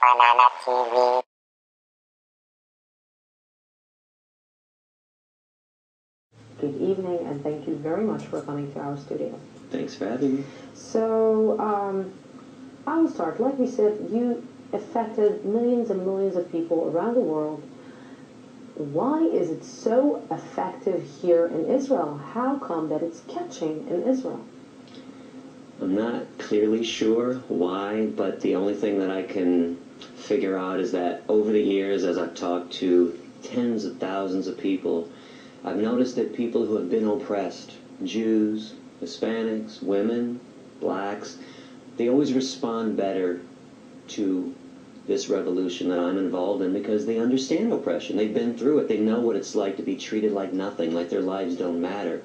Banana TV. Good evening, and thank you very much for coming to our studio. Thanks for having me. So, I will start. Like we said, you affected millions and millions of people around the world. Why is it so effective here in Israel? How come that it's catching in Israel? I'm not clearly sure why, but the only thing that I can figure out is that over the years, as I've talked to tens of thousands of people, I've noticed that people who have been oppressed, Jews, Hispanics, women, blacks, they always respond better to this revolution that I'm involved in because they understand oppression. They've been through it. They know what it's like to be treated like nothing, like their lives don't matter.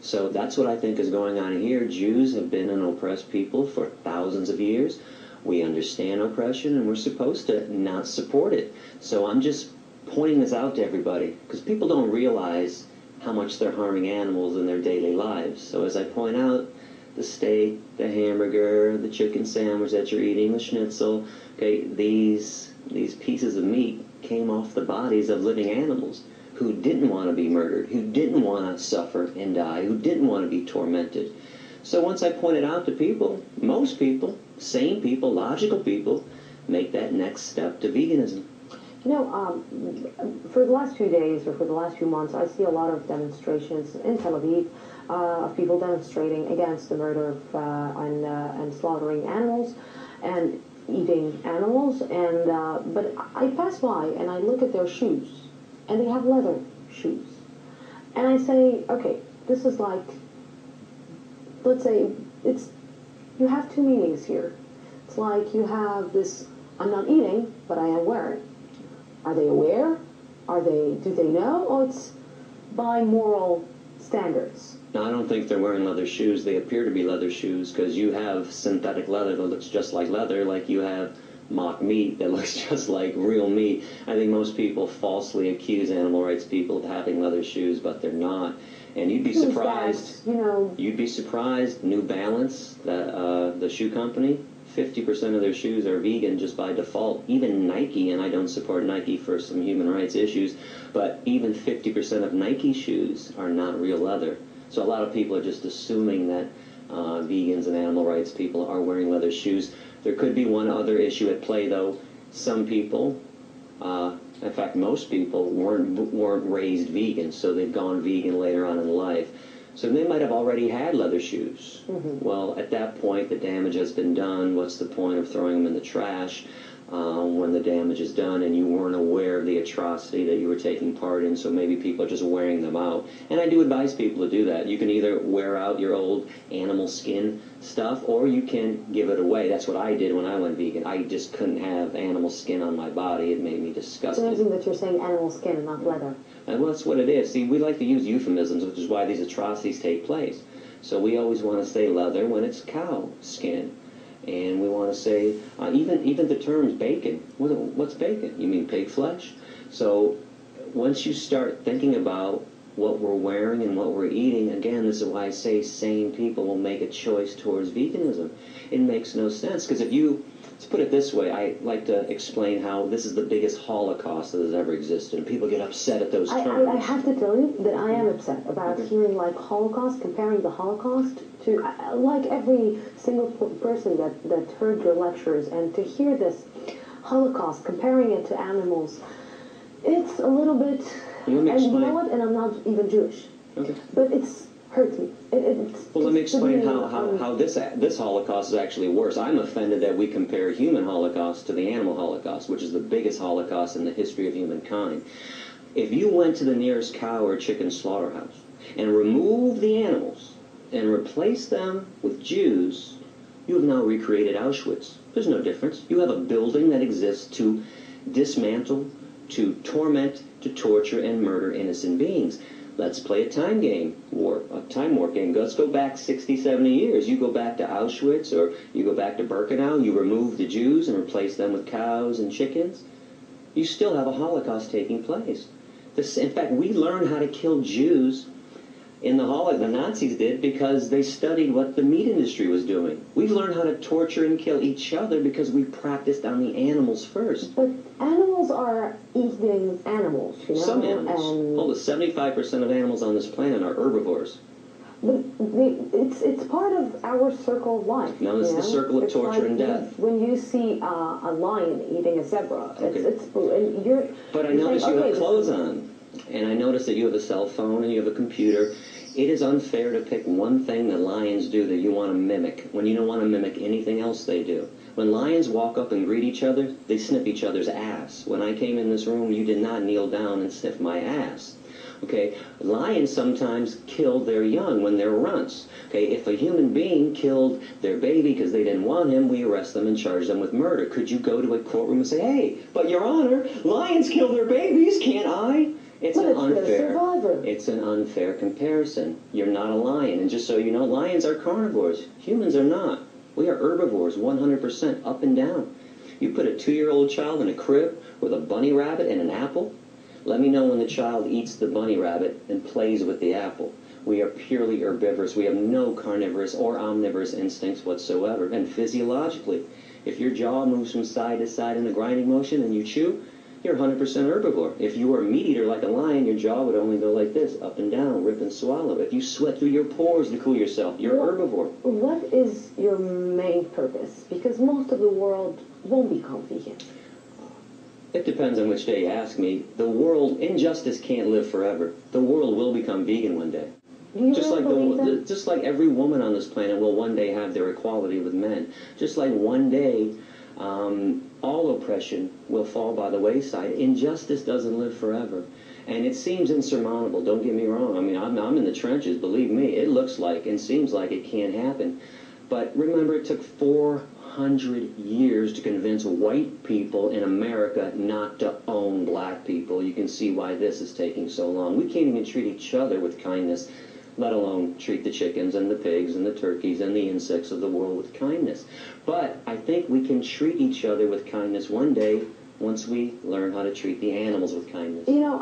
So that's what I think is going on here. Jews have been an oppressed people for thousands of years. We understand oppression, and we're supposed to not support it. So I'm just pointing this out to everybody because people don't realize how much they're harming animals in their daily lives. So as I point out, the steak, the hamburger, the chicken sandwich that you're eating, the schnitzel, okay, these pieces of meat came off the bodies of living animals who didn't want to be murdered, who didn't want to suffer and die, who didn't want to be tormented. So once I point it out to people, most people, sane people, logical people, make that next step to veganism. You know, for the last few days or for the last few months, I see a lot of demonstrations in Tel Aviv of people demonstrating against the murder of and slaughtering animals and eating animals. And but I pass by and I look at their shoes, and they have leather shoes, and I say, okay, this is like, let's say you have two meanings here. It's like you have this: I'm not eating, but I am wearing. Are they aware? Do they know? Oh, it's by moral standards. No, I don't think they're wearing leather shoes. They appear to be leather shoes because you have synthetic leather that looks just like leather, like you have mock meat that looks just like real meat. I think most people falsely accuse animal rights people of having leather shoes, but they're not. And you'd be surprised. That, you know, you'd be surprised. New Balance, the shoe company, 50% of their shoes are vegan just by default. Even Nike, and I don't support Nike for some human rights issues, but even 50% of Nike shoes are not real leather. So a lot of people are just assuming that vegans and animal rights people are wearing leather shoes. There could be one other issue at play, though. Some people, in fact most people, weren't raised vegan, so they've gone vegan later on in life. So they might have already had leather shoes. Mm-hmm. Well, at that point, the damage has been done. What's the point of throwing them in the trash when the damage is done and you weren't aware of the atrocity that you were taking part in? So maybe people are just wearing them out. And I do advise people to do that. You can either wear out your old animal skin stuff or you can give it away. That's what I did when I went vegan. I just couldn't have animal skin on my body. It made me disgusted. It's amazing that you're saying animal skin and not leather. And well, that's what it is. See, we like to use euphemisms, which is why these atrocities take place. So we always want to say leather when it's cow skin. And we want to say, even the terms bacon. What's bacon? You mean pig flesh? So once you start thinking about what we're wearing and what we're eating, again, this is why I say sane people will make a choice towards veganism. It makes no sense. Because if you, let's put it this way, I like to explain how this is the biggest Holocaust that has ever existed. And people get upset at those terms. I have to tell you that I am upset about hearing like Holocaust, comparing the Holocaust to, like every single person that heard your lectures, and to hear this Holocaust, comparing it to animals, it's a little bit, and you know what, and I'm not even Jewish, but it's hurts me. Well, let me explain how this Holocaust is actually worse. I'm offended that we compare human Holocaust to the animal Holocaust, which is the biggest Holocaust in the history of humankind. If you went to the nearest cow or chicken slaughterhouse and removed the animals and replaced them with Jews, you have now recreated Auschwitz. There's no difference. You have a building that exists to dismantle, to torment, to torture, and murder innocent beings. Let's play a time game, a time warp game. Let's go back 60, 70 years. You go back to Auschwitz or you go back to Birkenau, you remove the Jews and replace them with cows and chickens. You still have a Holocaust taking place. In fact, we learned how to kill Jews in the Holocaust. The Nazis did because they studied what the meat industry was doing. We've learned how to torture and kill each other because we practiced on the animals first. But animals are eating animals, you know? Some animals. Hold it, 75% of animals on this planet are herbivores. But it's part of our circle of life. No, it's the circle of torture and death. When you see a lion eating a zebra, okay. and you're... But I notice you have clothes on. And I notice that you have a cell phone and you have a computer. It is unfair to pick one thing that lions do that you want to mimic when you don't want to mimic anything else they do. When lions walk up and greet each other, they sniff each other's ass. When I came in this room, you did not kneel down and sniff my ass. Okay, lions sometimes kill their young when they're runts. Okay, if a human being killed their baby because they didn't want him, we arrest them and charge them with murder. Could you go to a courtroom and say, hey, but Your Honor, lions kill their babies, can't I? It's an unfair comparison. You're not a lion. And just so you know, lions are carnivores. Humans are not. We are herbivores, 100% up and down. You put a 2-year-old child in a crib with a bunny rabbit and an apple, let me know when the child eats the bunny rabbit and plays with the apple. We are purely herbivorous. We have no carnivorous or omnivorous instincts whatsoever. And physiologically, if your jaw moves from side to side in a grinding motion and you chew, you're 100% herbivore. If you were a meat eater like a lion, your jaw would only go like this, up and down, rip and swallow. If you sweat through your pores to cool yourself, you're herbivore. What is your main purpose? Because most of the world won't become vegan. It depends on which day you ask me. The world, injustice can't live forever. The world will become vegan one day. Just like every woman on this planet will one day have their equality with men. Just like one day all oppression will fall by the wayside. Injustice doesn't live forever. And it seems insurmountable, don't get me wrong. I mean, I'm in the trenches, believe me. It looks like and seems like it can't happen. But remember, it took 400 years to convince white people in America not to own black people. You can see why this is taking so long. We can't even treat each other with kindness, let alone treat the chickens and the pigs and the turkeys and the insects of the world with kindness. But I think we can treat each other with kindness one day once we learn how to treat the animals with kindness. You know,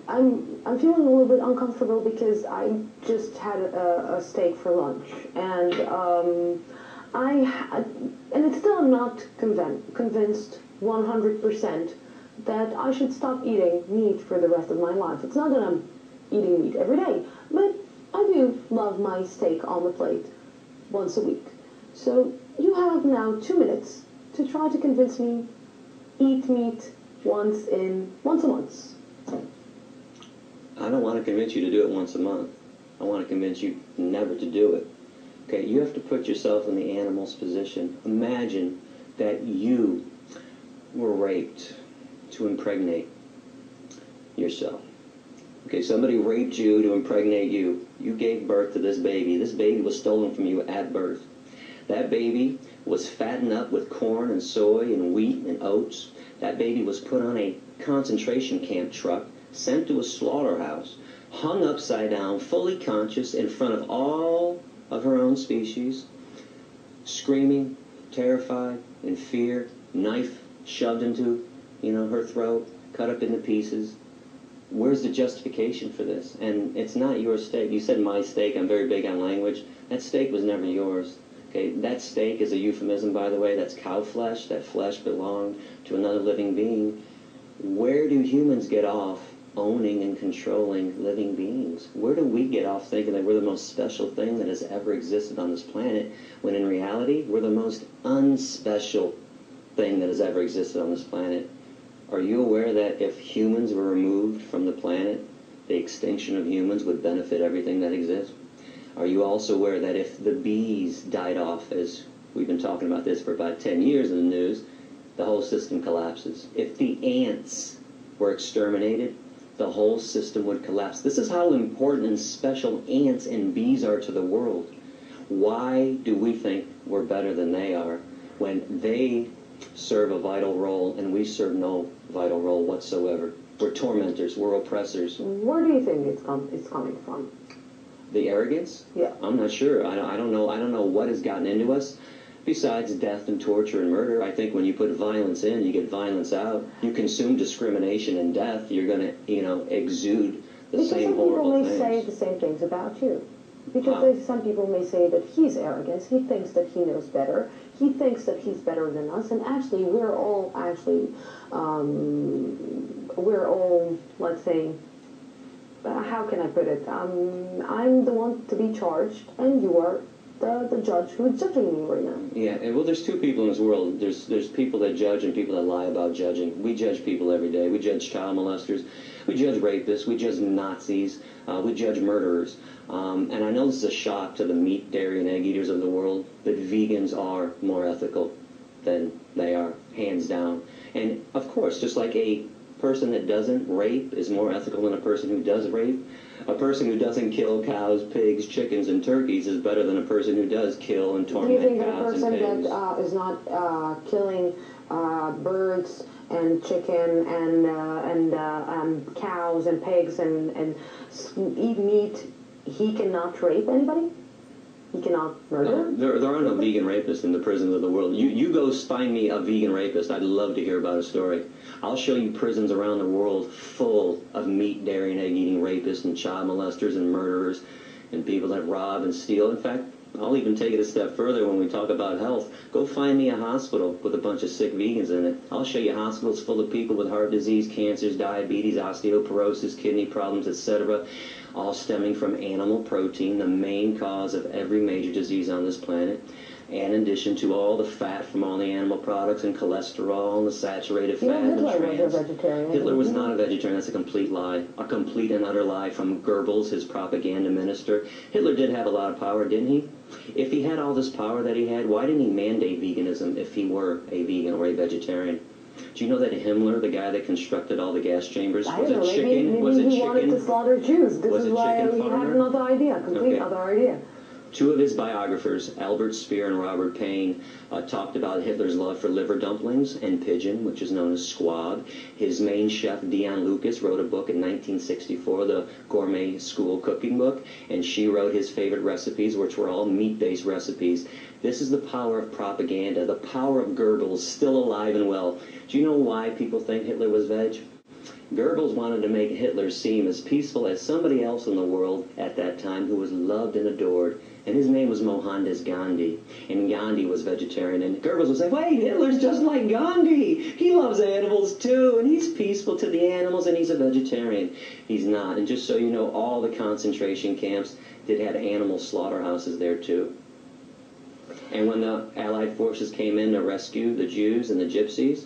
I'm feeling a little bit uncomfortable because I just had a steak for lunch, and it's still I'm not convinced 100% that I should stop eating meat for the rest of my life. It's not that I'm eating meat every day, but I do love my steak on the plate once a week. So you have now 2 minutes to try to convince me eat meat once a month. I don't want to convince you to do it once a month. I want to convince you never to do it. Okay, you have to put yourself in the animal's position. Imagine that you were raped to impregnate yourself. Okay, somebody raped you to impregnate you. You gave birth to this baby. This baby was stolen from you at birth. That baby was fattened up with corn and soy and wheat and oats. That baby was put on a concentration camp truck, sent to a slaughterhouse, hung upside down, fully conscious in front of all of her own species, screaming, terrified, in fear, knife shoved into, her throat, cut up into pieces. Where's the justification for this? And it's not your steak. You said my steak. I'm very big on language. That steak was never yours. Okay, that steak is a euphemism, by the way. That's cow flesh. That flesh belonged to another living being. Where do humans get off owning and controlling living beings? Where do we get off thinking that we're the most special thing that has ever existed on this planet, when in reality, we're the most unspecial thing that has ever existed on this planet? Are you aware that if humans were removed from the planet, the extinction of humans would benefit everything that exists? Are you also aware that if the bees died off, as we've been talking about this for about 10 years in the news, the whole system collapses? If the ants were exterminated, the whole system would collapse. This is how important and special ants and bees are to the world. Why do we think we're better than they are when they serve a vital role and we serve no vital role whatsoever? We're tormentors. We're oppressors. Where do you think it's coming from? The arrogance? Yeah. I'm not sure. I don't know what has gotten into us. Besides death and torture and murder, I think when you put violence in, you get violence out. You consume discrimination and death, you're going to, exude the same horrible things. Because some people may say the same things about you. Because Wow. some people may say that he's arrogant, he thinks that he knows better, he thinks that he's better than us, and actually we're all let's say, how can I put it, I'm the one to be charged, and you are the judge who is judging me right now. Yeah, and well, there's two people in this world. There's people that judge and people that lie about judging. We judge people every day. We judge child molesters. We judge rapists. We judge Nazis. We judge murderers. And I know this is a shock to the meat, dairy, and egg eaters of the world, but vegans are more ethical than they are, hands down. And, of course, just like a person that doesn't rape is more ethical than a person who does rape, a person who doesn't kill cows, pigs, chickens, and turkeys is better than a person who does kill and torment cows and pigs. Do you think that a person that is not killing birds and chicken and cows and pigs and eat meat, he cannot rape anybody? He cannot murder? There are no vegan rapists in the prisons of the world. You go find me a vegan rapist. I'd love to hear about a story. I'll show you prisons around the world full of meat, dairy, and egg-eating rapists and child molesters and murderers and people that rob and steal. In fact, I'll even take it a step further when we talk about health. Go find me a hospital with a bunch of sick vegans in it. I'll show you hospitals full of people with heart disease, cancers, diabetes, osteoporosis, kidney problems, etc., all stemming from animal protein, the main cause of every major disease on this planet, and in addition to all the fat from all the animal products and cholesterol and the saturated fat and Hitler trans. was a vegetarian. Hitler was not a vegetarian. That's a complete lie. A complete and utter lie from Goebbels, his propaganda minister. Hitler did have a lot of power, didn't he? If he had all this power that he had, why didn't he mandate veganism if he were a vegan or a vegetarian? Do you know that Himmler, the guy that constructed all the gas chambers, was a chicken? Maybe he wanted to slaughter Jews. This is why he had another idea, other idea. Two of his biographers, Albert Speer and Robert Payne, talked about Hitler's love for liver dumplings and pigeon, which is known as squab. His main chef, Dion Lucas, wrote a book in 1964, the Gourmet School Cooking Book, and she wrote his favorite recipes, which were all meat-based recipes. This is the power of propaganda, the power of Goebbels, still alive and well. Do you know why people think Hitler was veg? Goebbels wanted to make Hitler seem as peaceful as somebody else in the world at that time who was loved and adored. And his name was Mohandas Gandhi. And Gandhi was vegetarian. And Goebbels would say, wait, Hitler's just like Gandhi. He loves animals too. And he's peaceful to the animals and he's a vegetarian. He's not. And just so you know, all the concentration camps did have animal slaughterhouses there too. And when the Allied forces came in to rescue the Jews and the Gypsies,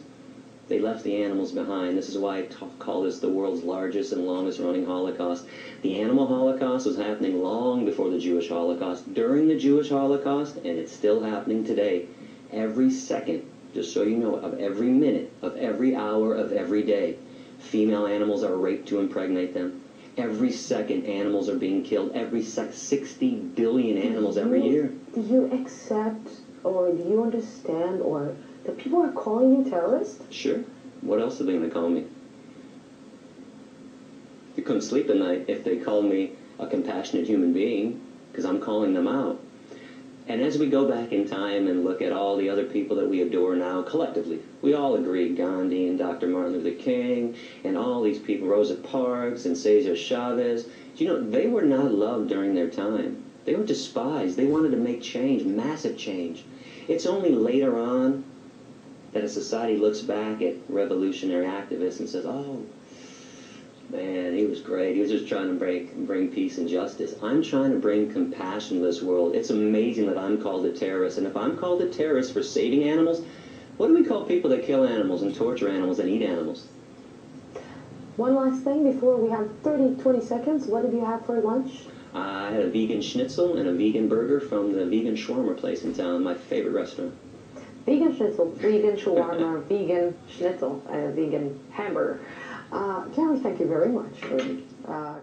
they left the animals behind. This is why I call this the world's largest and longest running Holocaust. The animal Holocaust was happening long before the Jewish Holocaust, during the Jewish Holocaust, and it's still happening today. Every second, just so you know, of every minute, of every hour, of every day, female animals are raped to impregnate them. Every second, animals are being killed. Every 60 billion animals every year. Do you accept, or do you understand, or that people are calling you terrorist? Sure. What else are they going to call me? You couldn't sleep at night if they called me a compassionate human being, because I'm calling them out. And as we go back in time and look at all the other people that we adore now, collectively, we all agree, Gandhi and Dr. Martin Luther King, and all these people, Rosa Parks and Cesar Chavez, you know, they were not loved during their time. They were despised. They wanted to make change, massive change. It's only later on that a society looks back at revolutionary activists and says, oh, man, he was great. He was just trying to bring peace and justice. I'm trying to bring compassion to this world. It's amazing that I'm called a terrorist. And if I'm called a terrorist for saving animals, what do we call people that kill animals and torture animals and eat animals? One last thing before we have 20 seconds. What did you have for lunch? I had a vegan schnitzel and a vegan burger from the vegan shawarma place in town, my favorite restaurant. Vegan schnitzel, vegan shawarma, vegan schnitzel, vegan hamburger. Gary, thank you very much for